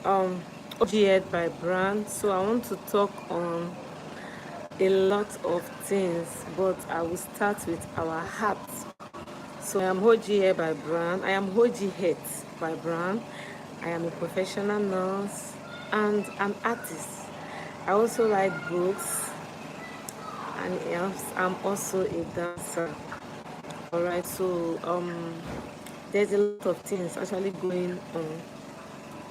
um OGed by Brand. So I want to talk on a lot of things, but I will start with our heart. So I am Hoji by Brand. I am Hoji Het by Brand. I am a professional nurse and an artist. I also write books, and yes, I'm also a dancer. All right, so there's a lot of things actually going on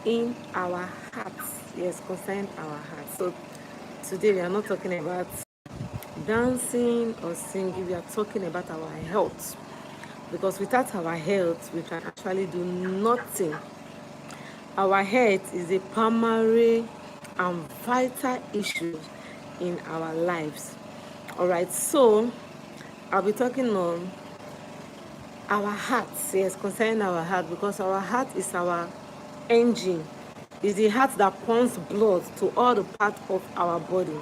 in our hearts. Yes, concerning our hearts. So today we are not talking about dancing or singing. We are talking about our health, because without our health we can actually do nothing. Our health is a primary and vital issue in our lives. All right, so I'll be talking on our hearts. Yes, concerning our heart, because our heart is our engine. It's the heart that pumps blood to all the parts of our body.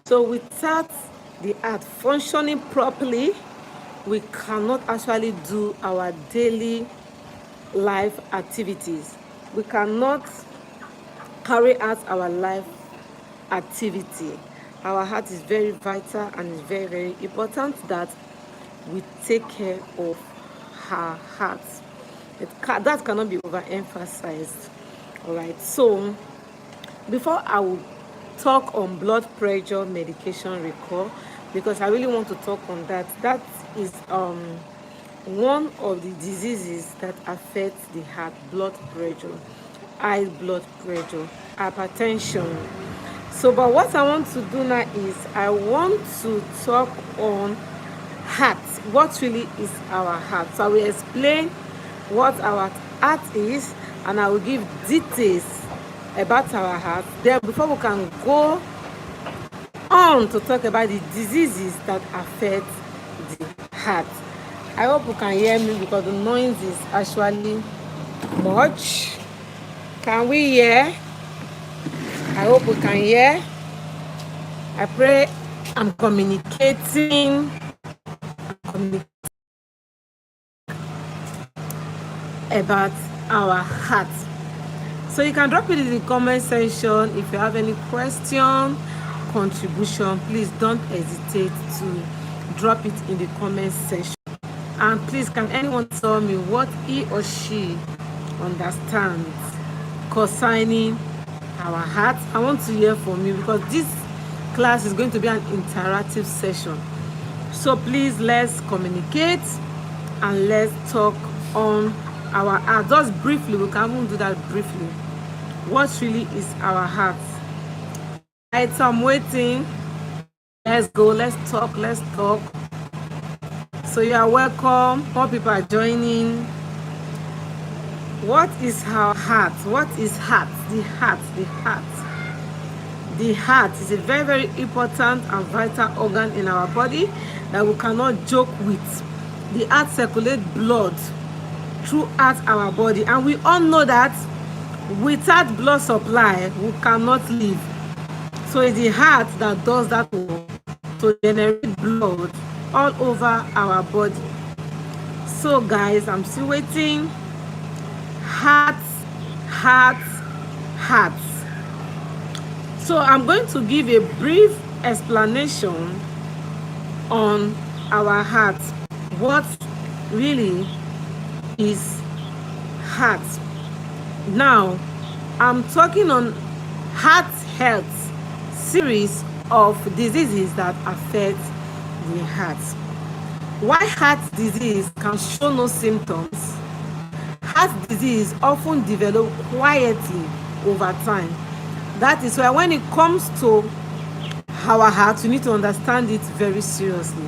So without the heart functioning properly, we cannot actually do our daily life activities. We cannot carry out our life activity. Our heart is very vital, and it's very, very important that we take care of our heart. That cannot be overemphasized. All right. So before I will talk on blood pressure medication recall, because I really want to talk on that. That is one of the diseases that affect the heart: blood pressure, high blood pressure, hypertension. So, but what I want to do now is I want to talk on heart. What really is our heart? So I will explain what our heart is, and I will give details about our heart. Then before we can go on to talk about the diseases that affect the heart. I hope you can hear me, because the noise is actually much. Can we hear? I hope we can hear. I pray I'm communicating about our heart. So you can drop it in the comment section. If you have any question, contribution, please don't hesitate to drop it in the comment section. And please, can anyone tell me what he or she understands concerning our heart? I want to hear from you, because this class is going to be an interactive session. So please, let's communicate and let's talk on our heart. Just briefly, we can even do that briefly. What really is our heart? Right, so I'm waiting. Let's go, let's talk. So you are welcome. More people are joining. What is our heart? What is heart? The heart. The heart is a very, very important and vital organ in our body that we cannot joke with. The heart circulates blood throughout our body, and we all know that without blood supply we cannot live. So it's the heart that does that work to generate blood all over our body. So guys, I'm still waiting. Heart. So I'm going to give a brief explanation on our heart. What really is heart? Now, I'm talking on heart health, series of diseases that affect the heart. Why heart disease can show no symptoms? Heart disease often develop quietly over time. That is why when it comes to our heart, you need to understand it very seriously.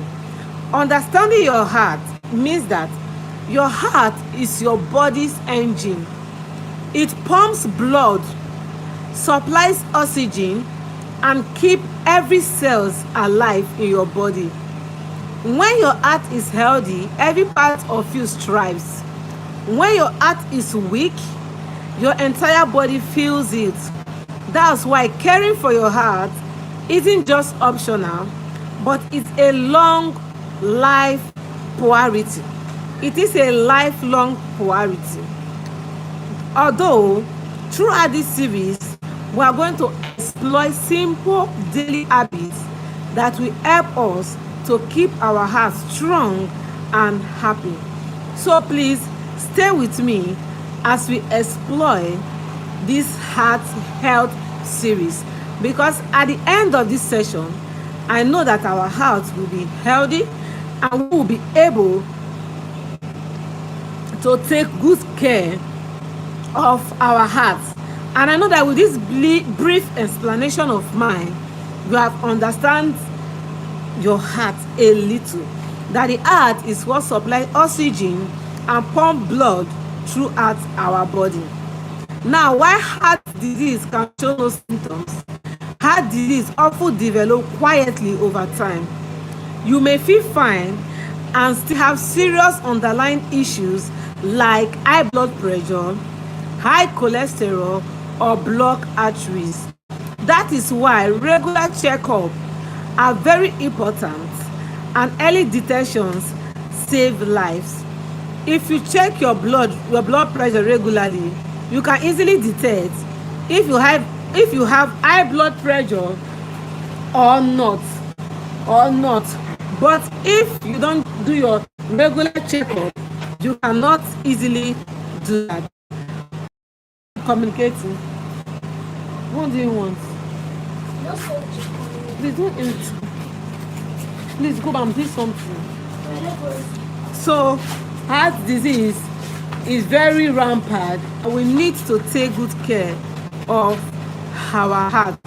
Understanding your heart means that your heart is your body's engine. It pumps blood, supplies oxygen, and keep every cells alive in your body. When your heart is healthy, every part of you thrives. When your heart is weak, your entire body feels it. That's why caring for your heart isn't just optional, but it's a long life priority. It is a lifelong priority. Although Throughout this series, we are going to explore simple daily habits that will help us to keep our hearts strong and happy. So please stay with me as we explore this heart health series, because at the end of this session, I know that our hearts will be healthy and we will be able to take good care of our hearts. And I know that with this brief explanation of mine, you have understand your heart a little. That the heart is what supplies oxygen and pump blood throughout our body. Now, why heart disease can show no symptoms? Heart disease often develop quietly over time. You may feel fine and still have serious underlying issues like high blood pressure, high cholesterol, or blocked arteries. That is why regular checkups are very important, and early detections save lives. If you check your blood pressure regularly, you can easily detect if you have high blood pressure or not. But if you don't do your regular checkup, you cannot easily do that. Communicating. What do you want? Please don't eat. Please go and do something. So, heart disease is very rampant, and we need to take good care of our heart.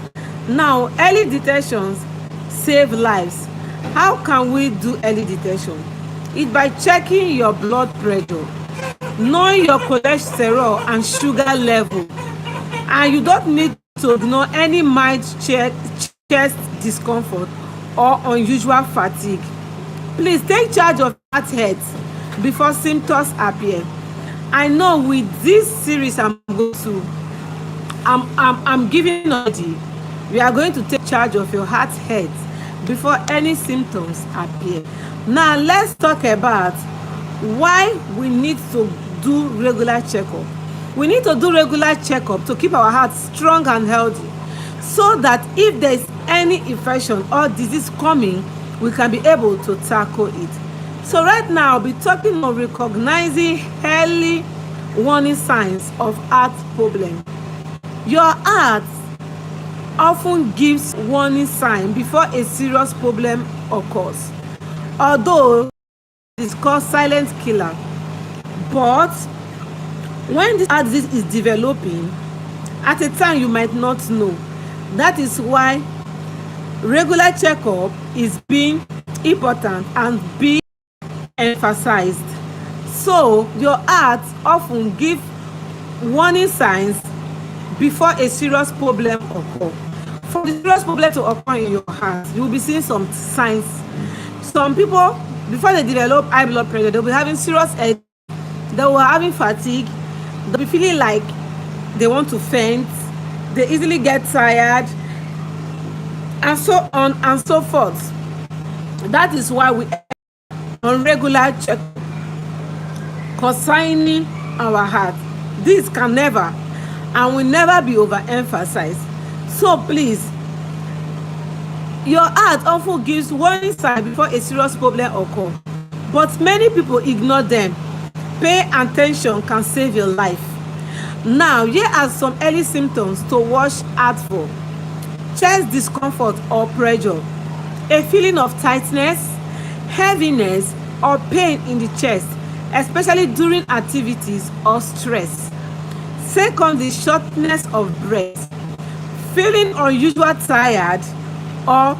Now, early detections save lives. How can we do early detection? It's by checking your blood pressure, knowing your cholesterol and sugar level. And you don't need to ignore any mild chest discomfort or unusual fatigue. Please take charge of heart health before symptoms appear. I know with this series I'm giving you, we are going to take charge of your heart health before any symptoms appear. Now let's talk about why we need to do regular checkup. We need to do regular checkup to keep our hearts strong and healthy, so that if there is any infection or disease coming, we can be able to tackle it. So right now I'll be talking on recognizing early warning signs of heart problem. Your heart often gives warning sign before a serious problem occurs, although it is called silent killer. But when this heart disease is developing at a time you might not know. That is why regular checkup is being important and being emphasized. So your heart often give warning signs before a serious problem occur. For the serious problem to occur in your heart, you will be seeing some signs. Some people, before they develop high blood pressure, they'll be having serious headache, they will having fatigue, they'll be feeling like they want to faint, they easily get tired, and so on and so forth. That is why we on regular check concerning our heart. This can never and will never be overemphasized. So please, your heart often gives warning signs before a serious problem occurs, but many people ignore them. Pay attention can save your life. Now, here are some early symptoms to watch out for. Chest discomfort or pressure, a feeling of tightness, heaviness, or pain in the chest, especially during activities or stress. Secondly, shortness of breath, feeling unusual tired or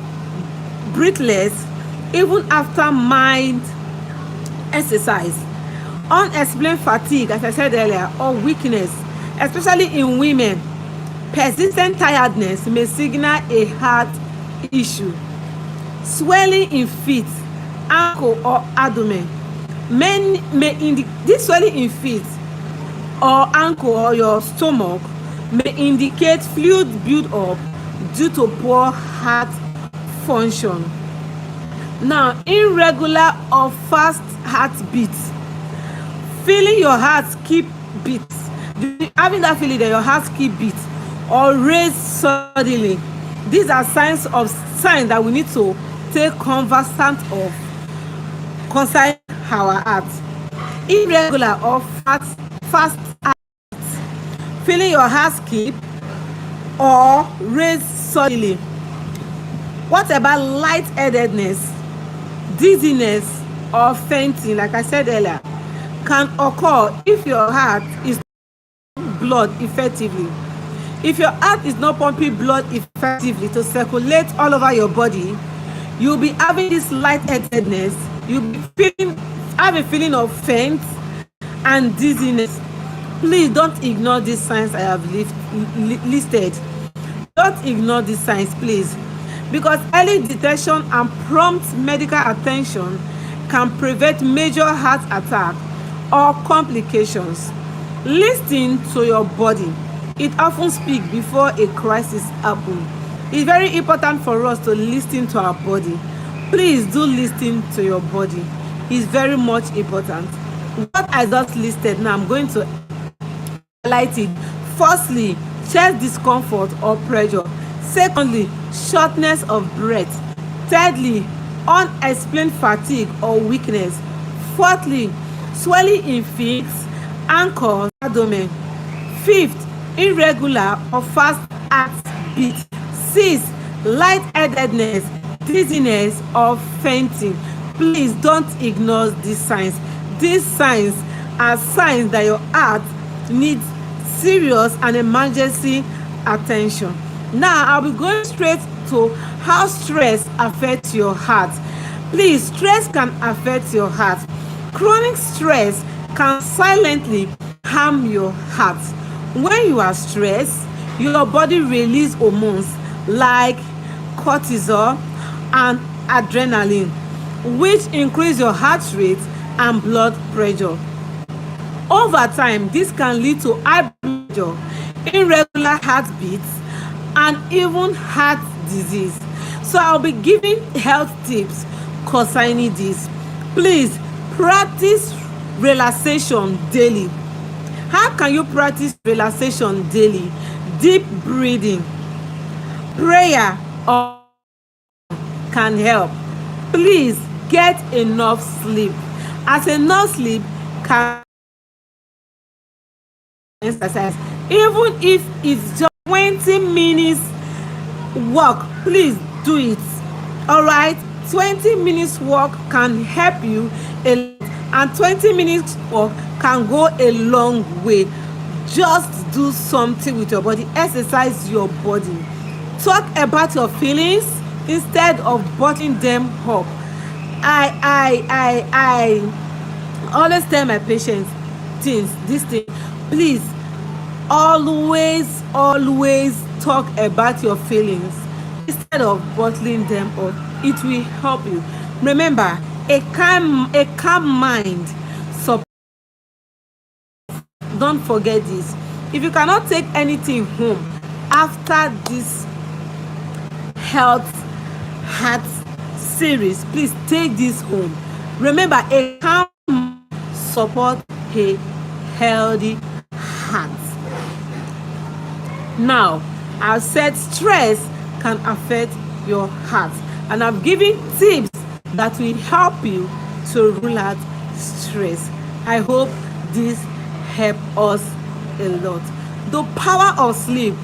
breathless even after mild exercise. Unexplained fatigue, as I said earlier, or weakness, especially in women. Persistent tiredness may signal a heart issue. Swelling in feet, ankle, or abdomen. This swelling in feet or ankle or your stomach may indicate fluid build-up due to poor heart function. Now, irregular or fast heartbeats. Feeling your heart skip beats Having that feeling that your heart keep beat or raise suddenly, these are signs that we need to take conversant of concerning our heart. Irregular or fast heart, feeling your heart skip or raise suddenly. What about lightheadedness, dizziness, or fainting? Like I said earlier, can occur if your heart is not blood effectively. If your heart is not pumping blood effectively to circulate all over your body, you'll be having this lightheadedness. You'll be have a feeling of faint and dizziness. Please don't ignore these signs I have listed. Don't ignore these signs, please, because early detection and prompt medical attention can prevent major heart attack or complications. Listen to your body. It often speaks before a crisis happens. It's very important for us to listen to our body. Please do listen to your body. It's very much important. What I just listed now, I'm going to highlight it. Firstly, chest discomfort or pressure. Secondly, shortness of breath. Thirdly, unexplained fatigue or weakness. Fourthly, swelling in feet, ankles, abdomen. Fifth, irregular or fast heartbeat. Sixth, lightheadedness, dizziness, or fainting. Please don't ignore these signs. These signs are signs that your heart needs serious and emergency attention. Now, I'll be going straight to how stress affects your heart. Please, stress can affect your heart. Chronic stress can silently harm your heart. When you are stressed, your body releases hormones like cortisol and adrenaline, which increase your heart rate and blood pressure. Over time, this can lead to high blood pressure, irregular heartbeats, and even heart disease. So I'll be giving health tips concerning this. Please practice relaxation daily. How can you practice relaxation daily? Deep breathing, prayer, or can help. Please get enough sleep, as enough sleep can exercise. Even if it's just 20 minutes walk, please do it. All right, 20 minutes walk can help you a lot, and 20 minutes walk can go a long way. Just do something with your body. Exercise your body. Talk about your feelings instead of bottling them up. I always tell my patients this thing. Please always talk about your feelings instead of bottling them up. It will help you. Remember, a calm mind. So don't forget this. If you cannot take anything home after this heart series, please take this home. Remember, a calm support a healthy heart. Now, I've said stress can affect your heart, and I've given tips that will help you to rule out stress. I hope this help us a lot. The power of sleep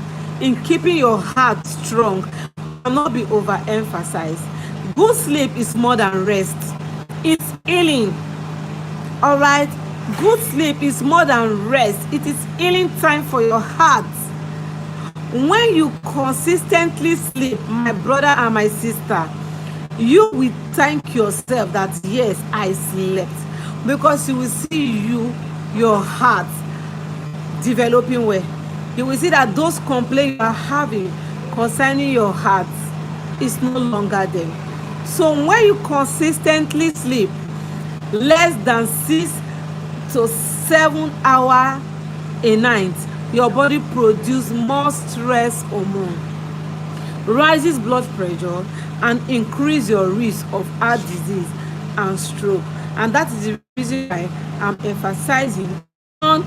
in keeping your heart strong cannot be overemphasized. Good sleep is more than rest. It's healing. All right? Good sleep is more than rest. It is healing time for your heart. When you consistently sleep, my brother and my sister, you will thank yourself that yes, I slept, because you will see your heart developing well. You will see that those complaints you are having concerning your heart is no longer there. So when you consistently sleep less than 6 to 7 hours a night, your body produces more stress hormone, rises blood pressure, and increase your risk of heart disease and stroke. And that is the reason why I'm emphasizing on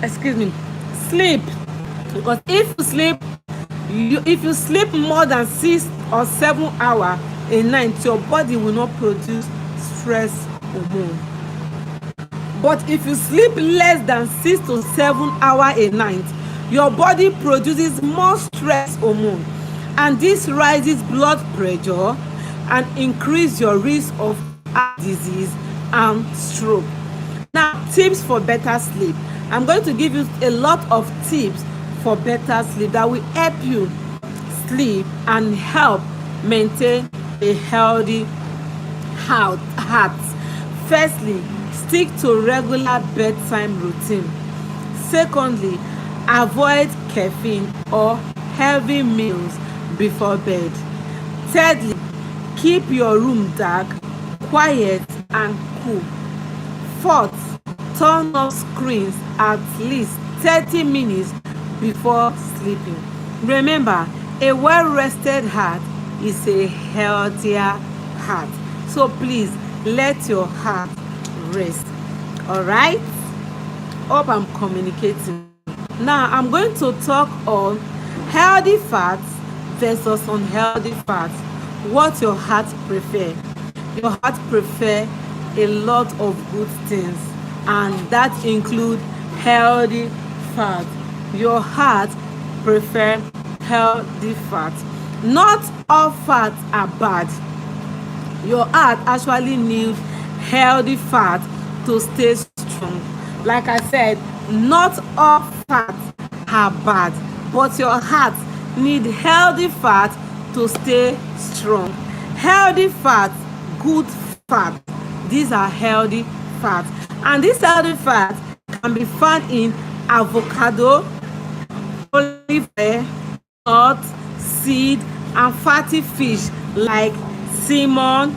excuse me, sleep. Because if you sleep more than 6 or 7 hours a night, your body will not produce stress hormone. But if you sleep less than 6 to 7 hours a night, your body produces more stress hormone, and this raises blood pressure and increase your risk of heart disease and stroke. Now, tips for better sleep. I'm going to give you a lot of tips for better sleep that will help you sleep and help maintain a healthy heart. Firstly, stick to regular bedtime routine. Secondly, avoid caffeine or heavy meals before bed. Thirdly, keep your room dark, quiet and cool. Fourth, turn off screens at least 30 minutes before sleeping. Remember, a well-rested heart is a healthier heart. So please let your heart rest. All right? Hope I'm communicating. Now I'm going to talk on healthy fats versus unhealthy fats. What your heart prefer. Your heart prefer a lot of good things, and that include healthy fat. Your heart prefer healthy fat. Not all fats are bad. Your heart actually needs healthy fat to stay strong. Like I said, not all fats are bad, but your heart need healthy fat to stay strong. Healthy fat, good fat, these are healthy fats, and this healthy fat can be found in avocado, olive oil, nuts, seed and fatty fish like salmon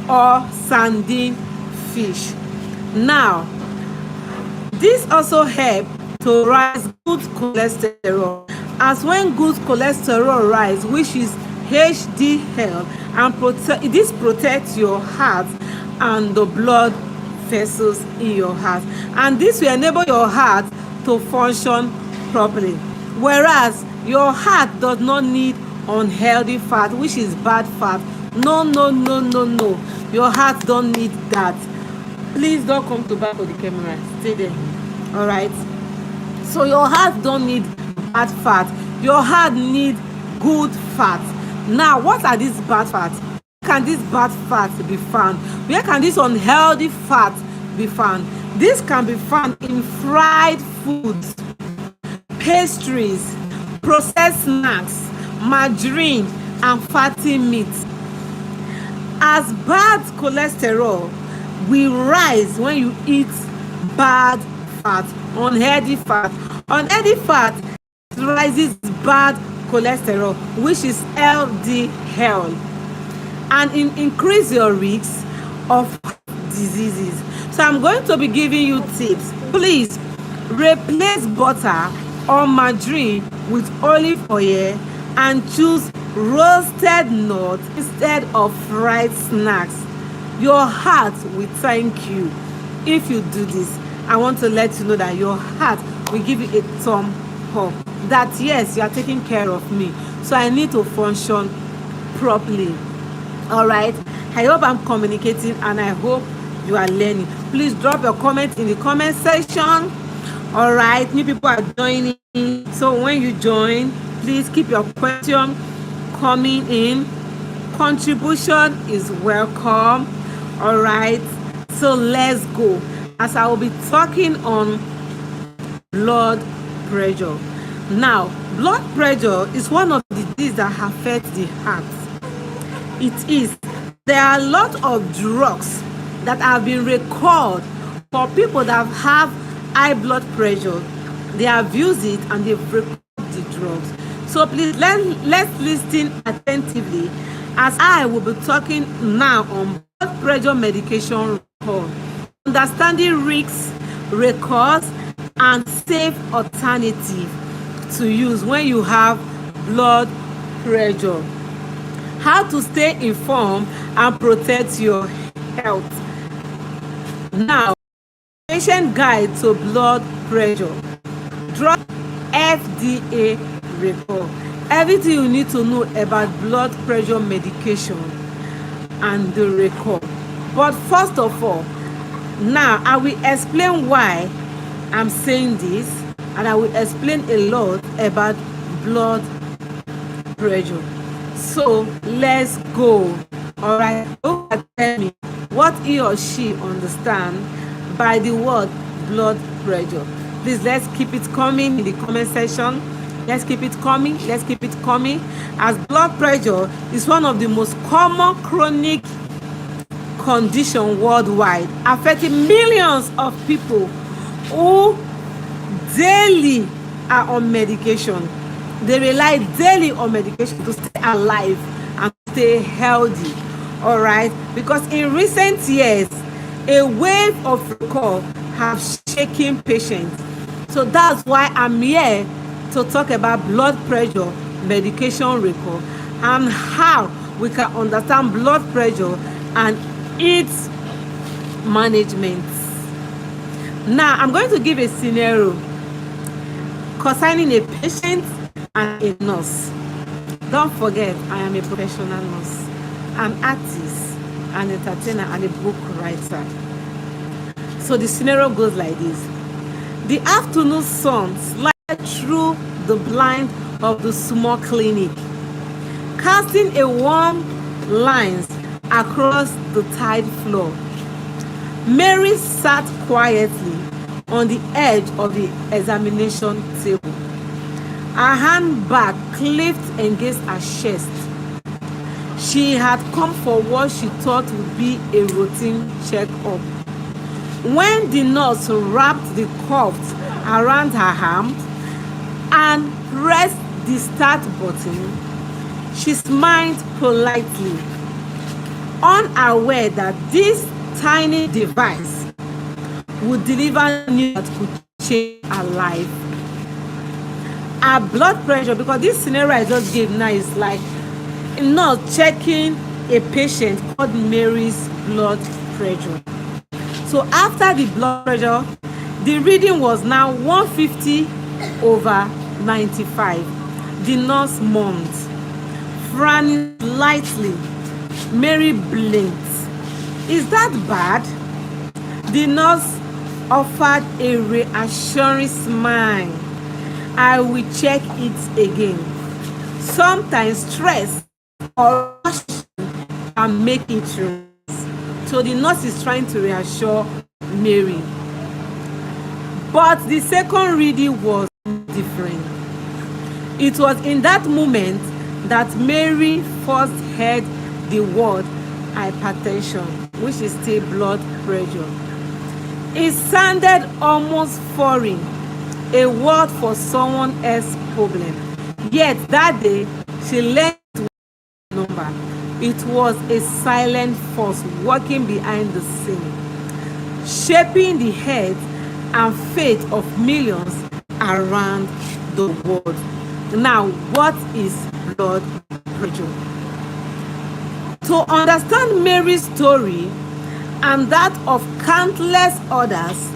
or sardine fish. Now, this also help to rise good cholesterol, as when good cholesterol rise, which is HDL, and this protects your heart and the blood vessels in your heart, and this will enable your heart to function properly. Whereas your heart does not need unhealthy fat, which is bad fat. No, your heart don't need that. Please don't come to back of the camera, stay there. All right, so your heart don't need bad fat, your heart need good fat. Now, what are these bad fats? Where can these bad fats be found? Where can this unhealthy fat be found? This can be found in fried foods, pastries, processed snacks, margarine and fatty meats. As bad cholesterol will rise when you eat bad fat, unhealthy fat. Unhealthy fat rises bad cholesterol, which is LDL, and increase your risk of diseases. So I'm going to be giving you tips. Please replace butter or margarine with olive oil and choose roasted nuts instead of fried snacks. Your heart will thank you if you do this. I want to let you know that your heart will give you a thumb up, that yes, you are taking care of me, so I need to function properly. All right, I hope I'm communicating and I hope you are learning. Please drop your comment in the comment section. All right, new people are joining, so when you join, please keep your question coming in. Contribution is welcome. All right, so let's go, as I will be talking on blood pressure. Now, blood pressure is one of the diseases that affect the heart. It is. There are a lot of drugs that have been recalled for people that have high blood pressure. They have used it and they've recalled the drugs. So please let's listen attentively as I will be talking now on blood pressure medication recall, understanding risks, records, and safe alternative to use when you have blood pressure. How to stay informed and protect your health. Now, patient guide to blood pressure. drug FDA recall. Everything you need to know about blood pressure medication and the recall. But first of all, now I will explain why I'm saying this, and I will explain a lot about blood pressure. So let's go. All right, tell me what he or she understand by the word blood pressure. Please, let's keep it coming in the comment section. Let's keep it coming. Let's keep it coming. As blood pressure is one of the most common chronic condition worldwide, affecting millions of people who daily are on medication. They rely daily on medication to stay alive and stay healthy. All right, because in recent years, a wave of recall have shaken patients. So that's why I'm here to talk about blood pressure medication recall and how we can understand blood pressure and its management. Now, I'm going to give a scenario concerning a patient and a nurse. Don't forget, I am a professional nurse, an artist, an entertainer, and a book writer. So the scenario goes like this. The afternoon sun slides through the blind of the small clinic, casting a warm lines across the tiled floor. Mary sat quietly on the edge of the examination table, her handbag clipped against her chest. She had come for what she thought would be a routine checkup. When the nurse wrapped the cuffs around her arm and pressed the start button, she smiled politely, unaware that this tiny device would deliver news that could change her life. Her blood pressure, because this scenario I just gave now is like not checking a patient called Mary's blood pressure. So after the blood pressure, the reading was now 150/95. The nurse moaned, frowning lightly. Mary blinked. Is that bad? The nurse offered a reassuring smile. I will check it again. Sometimes stress or rush can make it worse. So the nurse is trying to reassure Mary. But the second reading was different. It was in that moment that Mary first heard the word hypertension, which is still blood pressure. It sounded almost foreign, a word for someone else's problem. Yet that day, she learned the number. It was a silent force working behind the scene, shaping the head and fate of millions around the world. Now, what is blood pressure? To understand Mary's story and that of countless others,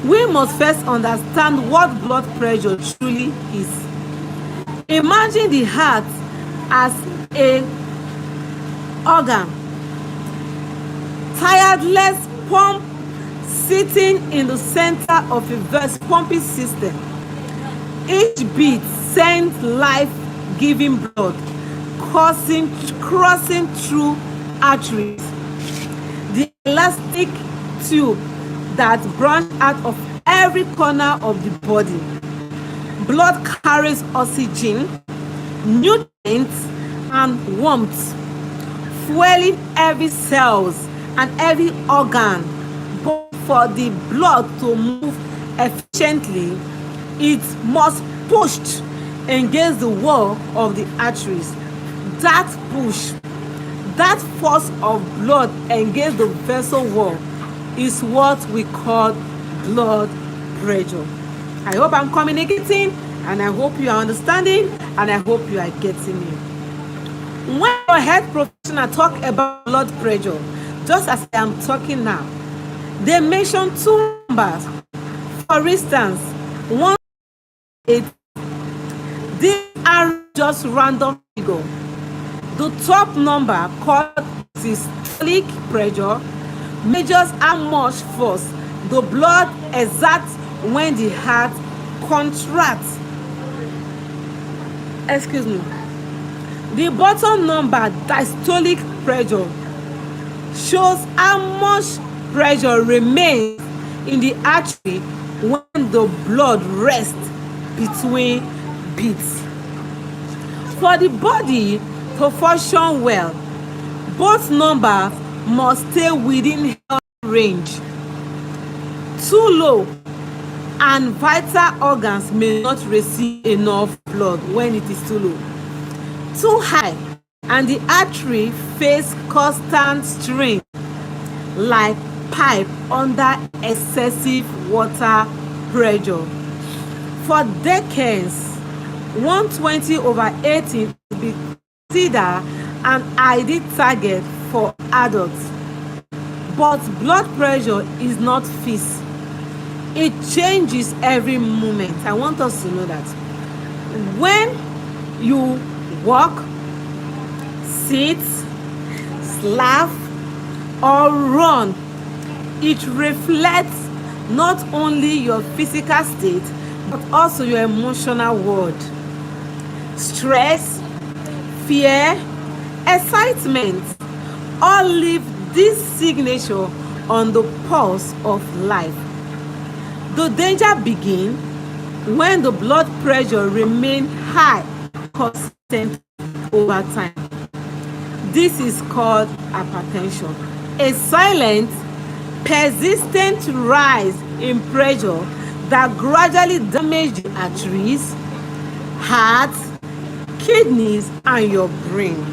we must first understand what blood pressure truly is. Imagine the heart as an organ, tireless pump sitting in the center of a vast pumping system. Each beat sends life-giving blood crossing through arteries. The elastic tube that branch out of every corner of the body. Blood carries oxygen, nutrients, and warmth, fueling every cells and every organ. But for the blood to move efficiently, it must push against the wall of the arteries. That push, that force of blood against the vessel wall is what we call blood pressure. I hope I'm communicating, and I hope you are understanding, and I hope you are getting me. When your health professional talk about blood pressure, just as I am talking now, they mention two numbers. For instance, one 8. These are just random figure. The top number, called systolic pressure, measures how much force the blood exerts when the heart contracts. Excuse me. The bottom number, diastolic pressure, shows how much pressure remains in the artery when the blood rests between beats. For the body to function well, both numbers must stay within healthy range. Too low and vital organs may not receive enough blood when it is too low. Too high and the artery face constant strain like pipe under excessive water pressure. For decades, 120/80 will be considered an ideal target for adults. But blood pressure is not fixed. It changes every moment. I want us to know that. When you walk, sit, laugh, or run, it reflects not only your physical state but also your emotional world. Stress, fear, excitement all leave this signature on the pulse of life. The danger begins when the blood pressure remains high constant over time. This is called hypertension, a silent, persistent rise in pressure that gradually damages the arteries, heart, kidneys, and your brain.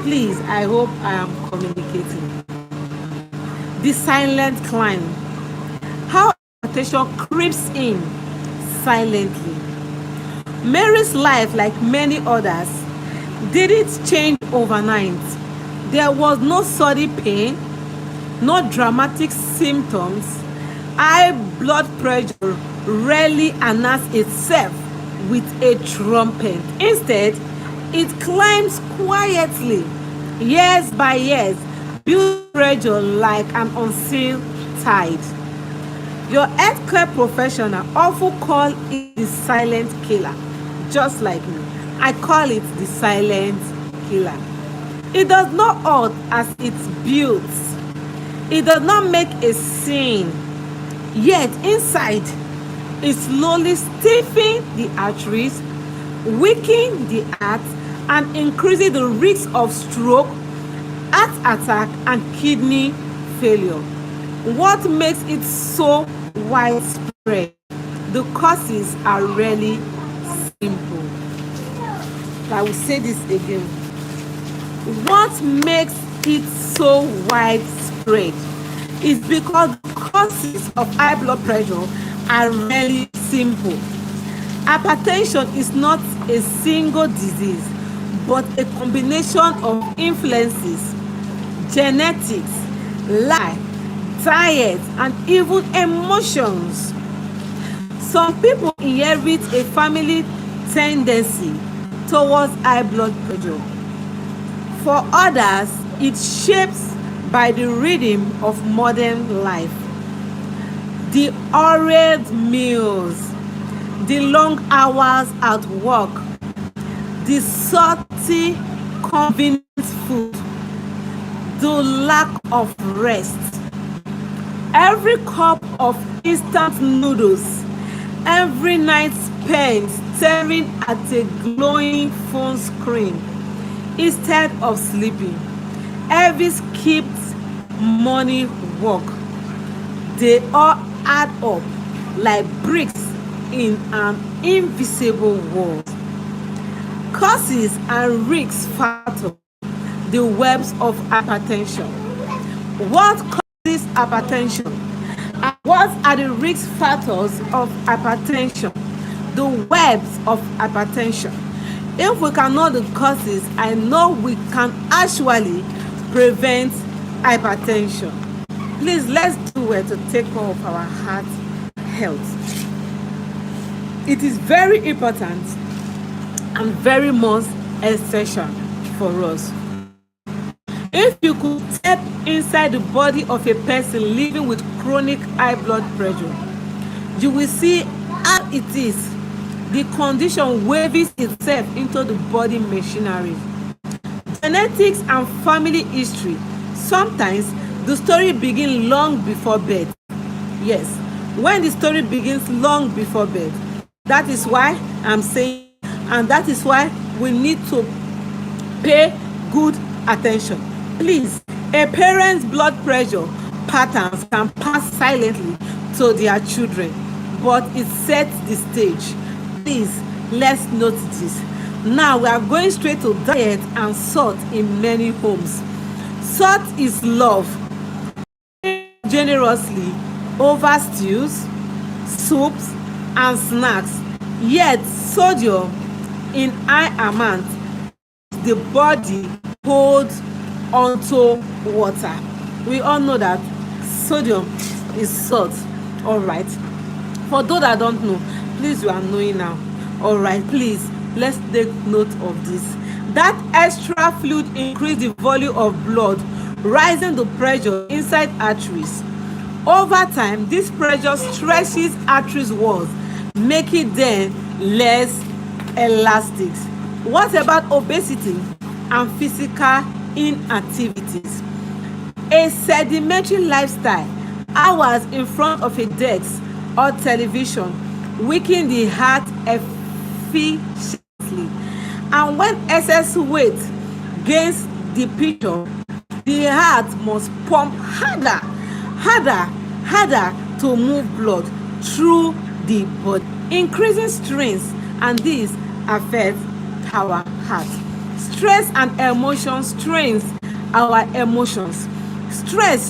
Please, I hope I am communicating. The silent climb. How hypertension creeps in silently. Mary's life, like many others, didn't change overnight. There was no sudden pain, no dramatic symptoms. High blood pressure rarely announced itself with a trumpet. Instead, it climbs quietly, years by years, building pressure like an unseen tide. Your healthcare professional often call it the silent killer, just like me. I call it the silent killer. It does not hurt as it builds. It does not make a scene. Yet inside, it slowly stiffens the arteries, weakening the heart, and increasing the risk of stroke, heart attack, and kidney failure. What makes it so widespread? The causes are really simple. I will say this again. What makes it so widespread is because the causes of high blood pressure are really simple. Hypertension is not a single disease, but a combination of influences, genetics, life, diet, and even emotions. Some people inherit a family tendency towards high blood pressure. For others, it shapes by the rhythm of modern life. The hurried meals, the long hours at work, the salty, convenient food, the lack of rest. Every cup of instant noodles, every night spent staring at a glowing phone screen instead of sleeping, every skipped morning walk, they all add up like bricks in an invisible wall. Causes and risk factors, the webs of hypertension. What causes hypertension? And what are the risk factors of hypertension? The webs of hypertension. If we can know the causes, I know we can actually prevent hypertension. Please, let's do it to take care of our heart health. It is very important and very much essential for us. If you could step inside the body of a person living with chronic high blood pressure, you will see how it is the condition weaves itself into the body machinery. Genetics and family history. Sometimes the story begins long before birth. Yes, when the story begins long before birth. That is why I'm saying, and that is why we need to pay good attention. Please, a parent's blood pressure patterns can pass silently to their children, but it sets the stage. Please, let's note this. Now we are going straight to diet and salt in many homes. Salt is love generously over stews, soups, and snacks. Yet sodium in high amount the body holds onto water. We all know that sodium is salt. All right. For those that don't know, please, you are knowing now. All right, please, let's take note of this. That extra fluid increase the volume of blood, rising the pressure inside arteries. Over time, this pressure stretches arteries walls, making them less elastic. What about obesity and physical inactivities? A sedimentary lifestyle, hours in front of a desk or television, weaken the heart efficiently. And when excess weight gains the picture, the heart must pump harder to move blood through the body, increasing strains, and this affects our heart. Stress and emotion strains our emotions. Stress